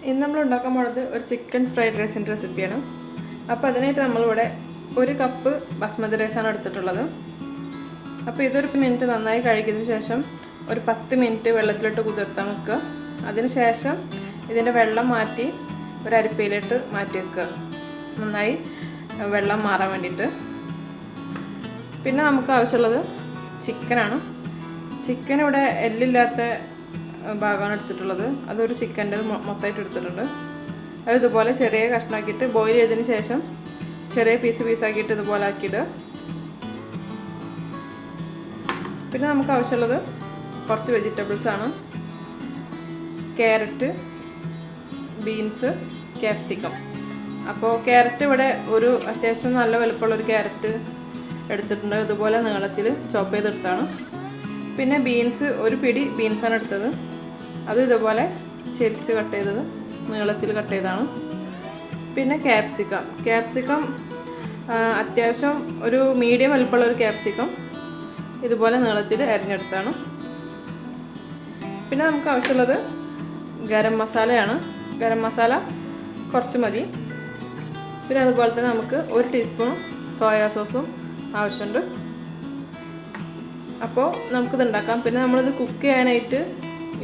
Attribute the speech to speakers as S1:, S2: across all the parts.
S1: ഇന്ന് നമ്മൾ ഉണ്ടാക്കാൻ പോകുന്നത് ഒരു ചിക്കൻ ഫ്രൈഡ് റൈസിൻ്റെ റെസിപ്പിയാണ്. അപ്പോൾ അതിനായിട്ട് നമ്മളിവിടെ 1 കപ്പ് ബസ്മതി റൈസാണ് എടുത്തിട്ടുള്ളത്. അപ്പോൾ ഇതൊരു മിനിറ്റ് നന്നായി കഴുകിയതിന് ശേഷം ഒരു 10 മിനിറ്റ് വെള്ളത്തിലിട്ട് കുതിർത്താൻ വെക്കുക. അതിനുശേഷം ഇതിൻ്റെ വെള്ളം മാറ്റി ഒരു അരിപ്പയിലിട്ട് മാറ്റി വെക്കുക, നന്നായി വെള്ളം മാറാൻ വേണ്ടിയിട്ട്. പിന്നെ നമുക്ക് ആവശ്യമുള്ളത് ചിക്കനാണ്. ചിക്കൻ ഇവിടെ എല്ലില്ലാത്ത ഭാഗമാണ് എടുത്തിട്ടുള്ളത്. അതൊരു ചിക്കൻ്റെ മൊത്തമായിട്ട് എടുത്തിട്ടുണ്ട്. അത് ഇതുപോലെ ചെറിയ കഷ്ണമാക്കിയിട്ട് ബോയിൽ ചെയ്തതിന് ശേഷം ചെറിയ പീസാക്കിയിട്ട് ഇതുപോലെ ആക്കിയിടുക. പിന്നെ നമുക്ക് ആവശ്യമുള്ളത് കുറച്ച് വെജിറ്റബിൾസാണ്. Carrot, beans, capsicum. അപ്പോൾ ക്യാരറ്റ് ഇവിടെ ഒരു അത്യാവശ്യം നല്ല വലുപ്പമുള്ളൊരു ക്യാരറ്റ് എടുത്തിട്ടുണ്ട്. ഇതുപോലെ നീളത്തിൽ ചോപ്പ് ചെയ്തെടുത്താണ്. പിന്നെ ബീൻസ്, ഒരു പിടി ബീൻസാണ് എടുത്തത്. അത് ഇതുപോലെ ചെരിച്ച് കട്ട് ചെയ്തത്, നീളത്തിൽ കട്ട് ചെയ്തതാണ്. പിന്നെ ക്യാപ്സിക്കം അത്യാവശ്യം ഒരു മീഡിയം വലുപ്പമുള്ളൊരു ക്യാപ്സിക്കം ഇതുപോലെ നീളത്തിൽ അരിഞ്ഞെടുത്താണ്. പിന്നെ നമുക്ക് ആവശ്യമുള്ളത് ഗരം മസാലയാണ്. ഗരം മസാല കുറച്ച് മതി. പിന്നെ അതുപോലെ തന്നെ നമുക്ക് 1 ടീസ്പൂൺ സോയാ സോസും ആവശ്യമുണ്ട്. അപ്പോൾ നമുക്കിത് ഉണ്ടാക്കാം. പിന്നെ നമ്മളിത് കുക്ക് ചെയ്യാനായിട്ട്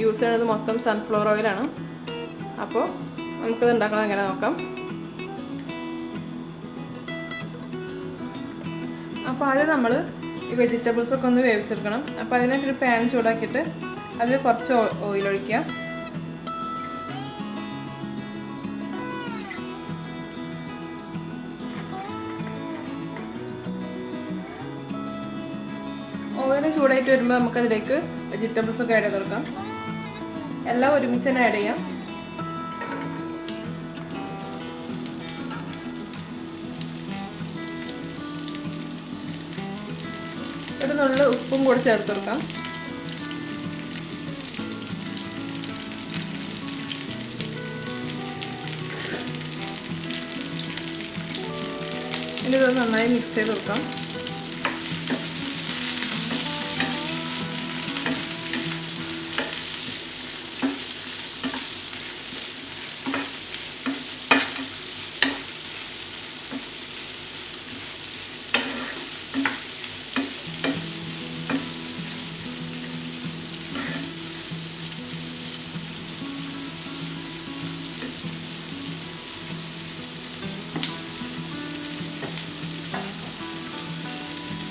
S1: യൂസ് ചെയ്യുന്നത് മൊത്തം സൺഫ്ലവർ ഓയിലാണ്. അപ്പോൾ നമുക്കിത് ഉണ്ടാക്കണം എങ്ങനെ നോക്കാം. അപ്പോൾ ആദ്യം നമ്മൾ ഈ വെജിറ്റബിൾസൊക്കെ ഒന്ന് വേവിച്ചെടുക്കണം. അപ്പോൾ അതിനായിട്ട് ഒരു പാൻ ചൂടാക്കിയിട്ട് അതിൽ കുറച്ച് ഓയിൽ ഒഴിക്കുക. ഓയിൽ ചൂടായിട്ട് വരുമ്പോൾ നമുക്കതിലേക്ക് വെജിറ്റബിൾസൊക്കെ ആഡ് ചെയ്ത് കൊടുക്കാം. എല്ലാം ഒരുമിച്ച് തന്നെ ആഡ് ചെയ്യാം. ഒരു നുള്ളു ഉപ്പും കൂടി ചേർത്ത് കൊടുക്കാം. ഇനി ഇത് നന്നായി മിക്സ് ചെയ്ത് കൊടുക്കാം.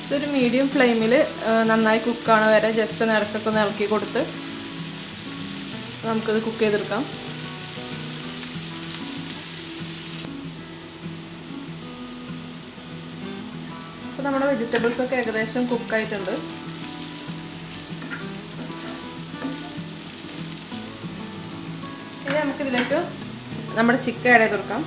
S1: ഇതൊരു മീഡിയം ഫ്ലെയിമിൽ നന്നായി കുക്കാണ് വരെ ജസ്റ്റ് ഒന്ന് ഇടയ്ക്കൊക്കെ ഒന്ന് ഇളക്കി കൊടുത്ത് നമുക്കിത് കുക്ക് ചെയ്തെടുക്കാം. അപ്പോൾ നമ്മുടെ വെജിറ്റബിൾസൊക്കെ ഏകദേശം കുക്കായിട്ടുണ്ട്. ഇനി നമുക്കിതിലേക്ക് നമ്മുടെ ചിക്കൻ ആഡ് ചെയ്ത് കൊടുക്കാം.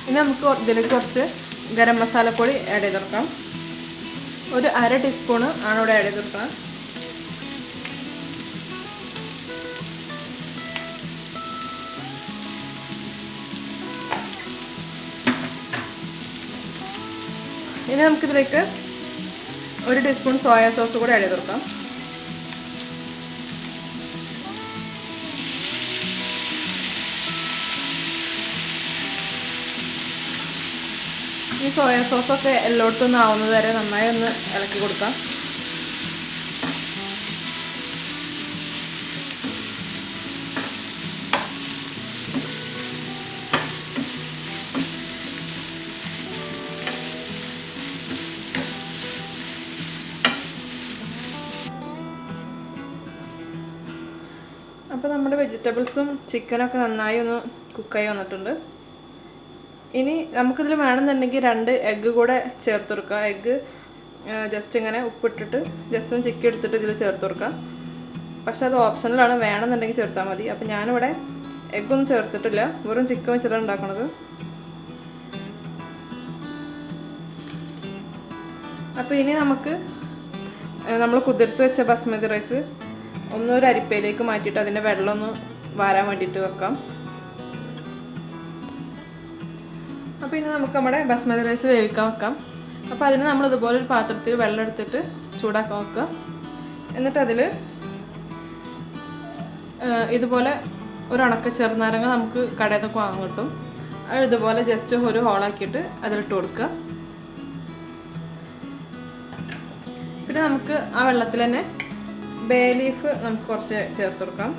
S1: ഇനി നമുക്ക് ഇതിലേക്ക് കുറച്ച് ഗരം മസാലപ്പൊടി ആഡ് ചെയ്ത് കൊടുക്കാം. ഒരു 1/2 ടീസ്പൂണ് ആണ് ഇവിടെ ആഡ് ചെയ്ത് കൊടുക്കണം. ഇനി നമുക്കിതിലേക്ക് 1 ടീസ്പൂൺ സോയാ സോസ് കൂടെ ആഡ് ചെയ്ത് കൊടുക്കാം. ഈ സോയാ സോസൊക്കെ എല്ലായിടത്തും ഒന്ന് ആവുന്നത് വരെ നന്നായി ഒന്ന് ഇളക്കി കൊടുക്കാം. അപ്പോൾ നമ്മുടെ വെജിറ്റബിൾസും ചിക്കനൊക്കെ നന്നായി ഒന്ന് കുക്കായി വന്നിട്ടുണ്ട്. ഇനി നമുക്കിതിൽ വേണമെന്നുണ്ടെങ്കിൽ 2 എഗ്ഗ് കൂടെ ചേർത്ത് കൊടുക്കുക. എഗ്ഗ് ജസ്റ്റ് ഇങ്ങനെ ഉപ്പിട്ടിട്ട് ജസ്റ്റ് ഒന്ന് ചിക്കി എടുത്തിട്ട് ഇതിൽ ചേർത്ത് കൊടുക്കുക. പക്ഷെ അത് ഓപ്ഷണലാണ്, വേണമെന്നുണ്ടെങ്കിൽ ചേർത്താൽ മതി. അപ്പോൾ ഞാനിവിടെ എഗ്ഗൊന്നും ചേർത്തിട്ടില്ല, വെറും ചിക്കൻ വെച്ചിട്ടാണ് ഉണ്ടാക്കുന്നത്. അപ്പോൾ ഇനി നമുക്ക് നമ്മൾ കുതിർത്ത് വെച്ച ബസ്മതി റൈസ് ഒന്നൊരു അരിപ്പയിലേക്ക് മാറ്റിയിട്ട് അതിൻ്റെ വെള്ളം ഒന്ന് വാരാൻ വേണ്ടിയിട്ട് വെക്കാം. അപ്പോൾ ഇനി നമുക്ക് നമ്മുടെ ബസ്മതി റൈസ് വേവിക്കാൻ വെക്കാം. അപ്പോൾ അതിന് നമ്മൾ ഇതുപോലെ ഒരു പാത്രത്തിൽ വെള്ളം എടുത്തിട്ട് ചൂടാക്കാൻ വെക്കുക. എന്നിട്ട് അതിൽ ഇതുപോലെ ഒരു ഉണക്ക ചെറുനാരങ്ങ നമുക്ക് കടയിൽ നിന്നൊക്കെ വാങ്ങാൻ കിട്ടും. അത് ഇതുപോലെ ജസ്റ്റ് ഒരു ഹോളാക്കിയിട്ട് അതിലിട്ട് കൊടുക്കുക. പിന്നെ നമുക്ക് ആ വെള്ളത്തിൽ തന്നെ ബേ ലീഫ് നമുക്ക് കുറച്ച് ചേർത്ത് കൊടുക്കാം.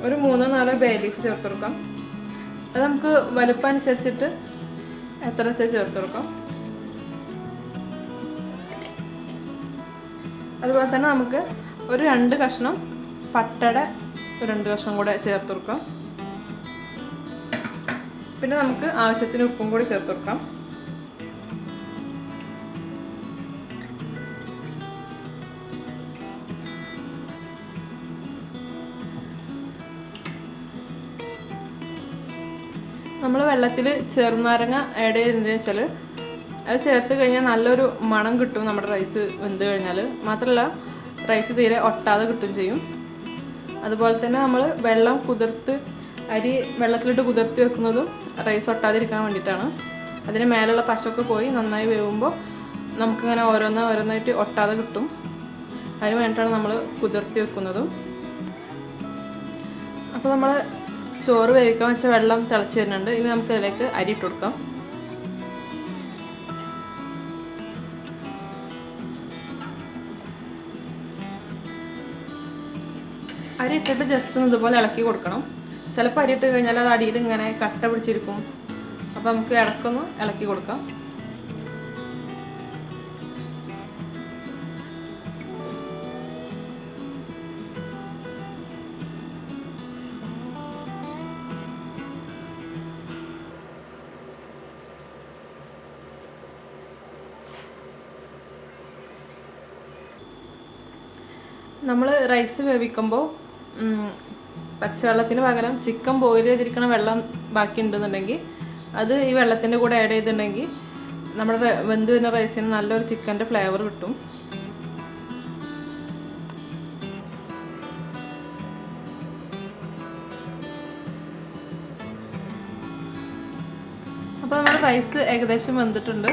S1: ഒരു 3-4 ബേ ലീഫ് ചേർത്ത് കൊടുക്കാം. അത് നമുക്ക് വലുപ്പം അനുസരിച്ചിട്ട് എത്ര ചേർത്ത് കൊടുക്കാം. അതുപോലെ തന്നെ നമുക്ക് ഒരു 2 കഷ്ണം പട്ടയുടെ 2 കഷ്ണം കൂടെ ചേർത്ത് കൊടുക്കാം. പിന്നെ നമുക്ക് ആവശ്യത്തിന് ഉപ്പും കൂടി ചേർത്ത് കൊടുക്കാം. നമ്മൾ വെള്ളത്തിൽ ചെറുനാരങ്ങ ആഡ് ചെയ്യുന്നതെന്ന് വെച്ചാൽ അത് ചേർത്ത് കഴിഞ്ഞാൽ നല്ലൊരു മണം കിട്ടും നമ്മുടെ റൈസ് വെന്ത് കഴിഞ്ഞാൽ. മാത്രമല്ല റൈസ് തീരെ ഒട്ടാതെ കിട്ടും ചെയ്യും. അതുപോലെ തന്നെ നമ്മൾ വെള്ളം കുതിർത്ത് അരി വെള്ളത്തിലിട്ട് കുതിർത്തി വെക്കുന്നതും റൈസ് ഒട്ടാതിരിക്കാൻ വേണ്ടിയിട്ടാണ്. അതിന് മേലുള്ള പശയൊക്കെ പോയി നന്നായി വേവുമ്പോൾ നമുക്കിങ്ങനെ ഓരോന്നായിട്ട് ഒട്ടാതെ കിട്ടും. അതിന് വേണ്ടിയിട്ടാണ് നമ്മൾ കുതിർത്തി വെക്കുന്നതും. അപ്പോൾ നമ്മൾ ചോറ് വേവിക്കാൻ വെച്ച വെള്ളം തിളച്ച് വരുന്നുണ്ട്. ഇനി നമുക്ക് അതിലേക്ക് അരി ഇട്ട് കൊടുക്കാം. അരി ഇട്ടിട്ട് ജസ്റ്റ് ഒന്ന് ഇതുപോലെ ഇളക്കി കൊടുക്കണം. ചിലപ്പോൾ അരി ഇട്ട് കഴിഞ്ഞാൽ അത് അടിയിൽ ഇങ്ങനെ കട്ട പിടിച്ചിരിക്കും. അപ്പോൾ നമുക്ക് ഇടക്കൊന്ന് ഇളക്കി കൊടുക്കാം. നമ്മൾ റൈസ് വേവിക്കുമ്പോൾ പച്ചവെള്ളത്തിന് പകരം ചിക്കൻ ബോയിൽ ചെയ്തിരിക്കുന്ന വെള്ളം ബാക്കി ഉണ്ടെന്നുണ്ടെങ്കിൽ അത് ഈ വെള്ളത്തിൻ്റെ കൂടെ ആഡ് ചെയ്തിട്ടുണ്ടെങ്കിൽ നമ്മുടെ വെന്ത് വരുന്ന റൈസിന് നല്ലൊരു ചിക്കൻ്റെ ഫ്ലേവർ കിട്ടും. അപ്പോൾ നമ്മുടെ റൈസ് ഏകദേശം വെന്തിട്ടുണ്ട്.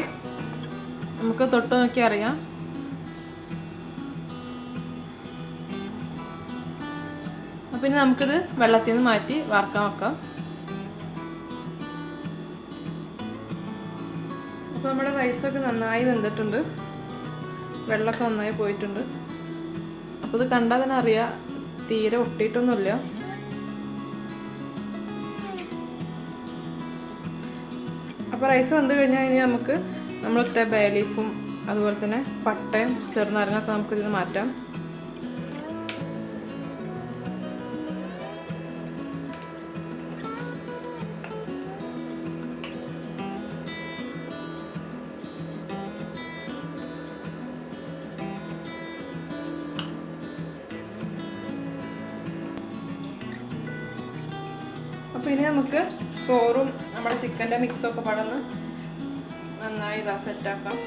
S1: നമുക്ക് തൊട്ട് നോക്കി അറിയാം. പിന്നെ നമുക്കിത് വെള്ളത്തിൽ നിന്ന് മാറ്റി വറുക്കാൻ വെക്കാം. അപ്പോൾ നമ്മുടെ റൈസൊക്കെ നന്നായി വെന്തിട്ടുണ്ട്, വെള്ളമൊക്കെ നന്നായി പോയിട്ടുണ്ട്. അപ്പോൾ ഇത് കണ്ടാൽ തന്നെ അറിയാം തീരെ ഒട്ടിയിട്ടൊന്നുമില്ല. അപ്പോൾ റൈസ് വെന്ത് കഴിഞ്ഞാൽ ഇനി നമുക്ക് നമ്മളിട്ട ബേ ലീഫും അതുപോലെ തന്നെ പട്ടയും ചെറുനാരങ്ങയൊക്കെ നമുക്കിതിന് മാറ്റാം. അപ്പോൾ ഇനി നമുക്ക് ചോറും നമ്മുടെ ചിക്കൻ്റെ മിക്സൊക്കെ പടന്ന് നന്നായി സെറ്റാക്കാം.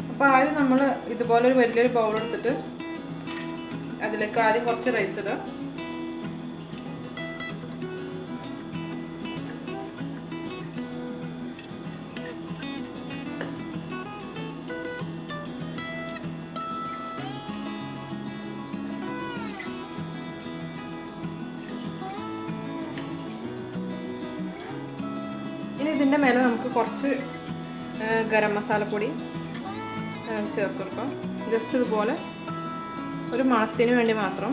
S1: അപ്പോൾ ആദ്യം നമ്മൾ ഇതുപോലൊരു വലിയൊരു ബൗൾ എടുത്തിട്ട് അതിലേക്ക് ആദ്യം കുറച്ച് റൈസ് ഇടുക. ഇനി ഇതിൻ്റെ മേലെ നമുക്ക് കുറച്ച് ഗരം മസാലപ്പൊടി ചേർത്ത് കൊടുക്കാം. ജസ്റ്റ് ഇതുപോലെ ഒരു മണത്തിന് വേണ്ടി മാത്രം.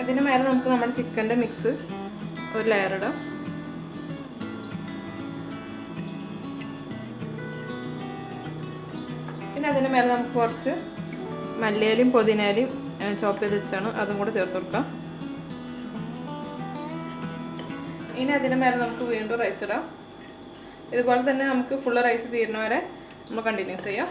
S1: ഇതിന് മേലെ നമുക്ക് നമ്മുടെ ചിക്കൻ്റെ മിക്സ് ഒരു ലെയർ ഇടാം. പിന്നെ അതിന് മേലെ നമുക്ക് കുറച്ച് മല്ലിയിലയും പുതിനയിലയും ചോപ്പ് ചെയ്ത് വെച്ചാണ് അതും കൂടെ ചേർത്ത് കൊടുക്കാം. ഇനി അതിന് മേലെ നമുക്ക് വീണ്ടും റൈസ് ഇടാം. ഇതുപോലെ തന്നെ നമുക്ക് ഫുള്ള് റൈസ് തീരുന്ന വരെ നമ്മൾ കണ്ടിന്യൂസ് ചെയ്യാം.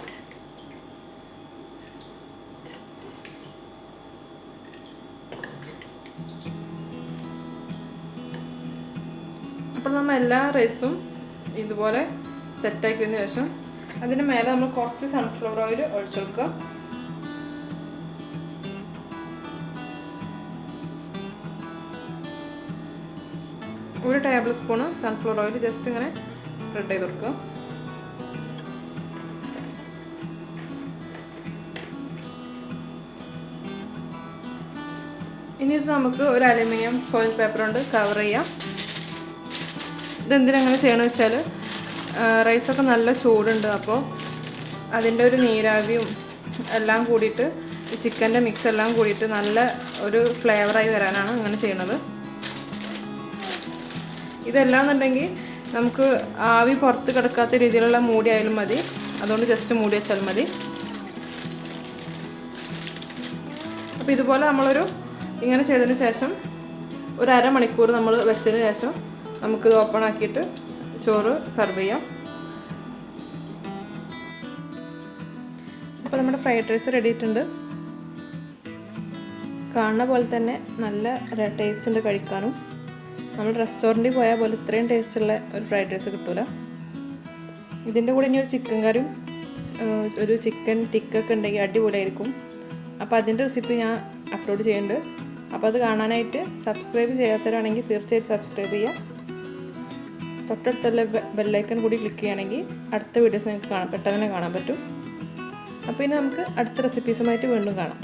S1: അപ്പോൾ നമ്മൾ എല്ലാ റൈസും ഇതുപോലെ സെറ്റാക്കിയതിന് ശേഷം അതിന് മേലെ നമ്മൾ കുറച്ച് സൺഫ്ലവർ ഓയിൽ ഒഴിച്ചു കൊടുക്കുക. ഒരു table spoon sunflower oil just ഇങ്ങനെ സ്പ്രെഡ് ചെയ്ത് കൊടുക്കുക. ഇനി ഇത് നമുക്ക് ഒരു അലുമിനിയം ഫോയിൽ പേപ്പർ കൊണ്ട് കവർ ചെയ്യാം. ഇതെന്തിനങ്ങനെ ചെയ്യണമെന്ന് വെച്ചാൽ റൈസൊക്കെ നല്ല ചൂടുണ്ട്, അപ്പോൾ അതിൻ്റെ ഒരു നീരാവിയും എല്ലാം കൂടിയിട്ട് ഈ ചിക്കൻ്റെ മിക്സ് എല്ലാം കൂടിയിട്ട് നല്ല ഒരു ഫ്ലേവറായി വരാനാണ് അങ്ങനെ ചെയ്യണത്. ഇതെല്ലാം എന്നുണ്ടെങ്കിൽ നമുക്ക് ആവി പുറത്ത് കിടക്കാത്ത രീതിയിലുള്ള മൂടി ആയാലും മതി, അതുകൊണ്ട് ജസ്റ്റ് മൂടി വെച്ചാൽ മതി. അപ്പോൾ ഇതുപോലെ നമ്മളൊരു ഇങ്ങനെ ചെയ്തതിന് ശേഷം ഒരു അരമണിക്കൂർ നമ്മൾ വെച്ചതിന് ശേഷം നമുക്കിത് ഓപ്പൺ ആക്കിയിട്ട് ചോറ് സെർവ് ചെയ്യാം. അപ്പോൾ നമ്മുടെ ഫ്രൈഡ് റൈസ് റെഡി ആയിട്ടുണ്ട്. കാണുന്ന പോലെ തന്നെ നല്ല ടേസ്റ്റ് ഉണ്ട് കഴിക്കാനും. നമ്മൾ റെസ്റ്റോറൻറ്റിൽ പോയാൽ പോലെ ഇത്രയും ടേസ്റ്റുള്ള ഒരു ഫ്രൈഡ് റൈസ് കിട്ടില്ല. ഇതിൻ്റെ കൂടെ ഇനി ഒരു ചിക്കൻ കറിയും ഒരു ചിക്കൻ ടിക്കൊക്കെ ഉണ്ടെങ്കിൽ അടിപൊളിയായിരിക്കും. അപ്പോൾ അതിൻ്റെ റെസിപ്പി ഞാൻ അപ്ലോഡ് ചെയ്യുന്നുണ്ട്. അപ്പോൾ അത് കാണാനായിട്ട് സബ്സ്ക്രൈബ് ചെയ്യാത്തവരാണെങ്കിൽ തീർച്ചയായും സബ്സ്ക്രൈബ് ചെയ്യുക. തൊട്ടടുത്തുള്ള ബെല്ലൈക്കൺ കൂടി ക്ലിക്ക് ചെയ്യുകയാണെങ്കിൽ അടുത്ത വീഡിയോസ് നിങ്ങൾക്ക് പെട്ടെന്ന് കാണാൻ പറ്റും. അപ്പോൾ ഇനി നമുക്ക് അടുത്ത റെസിപ്പീസുമായിട്ട് വീണ്ടും കാണാം.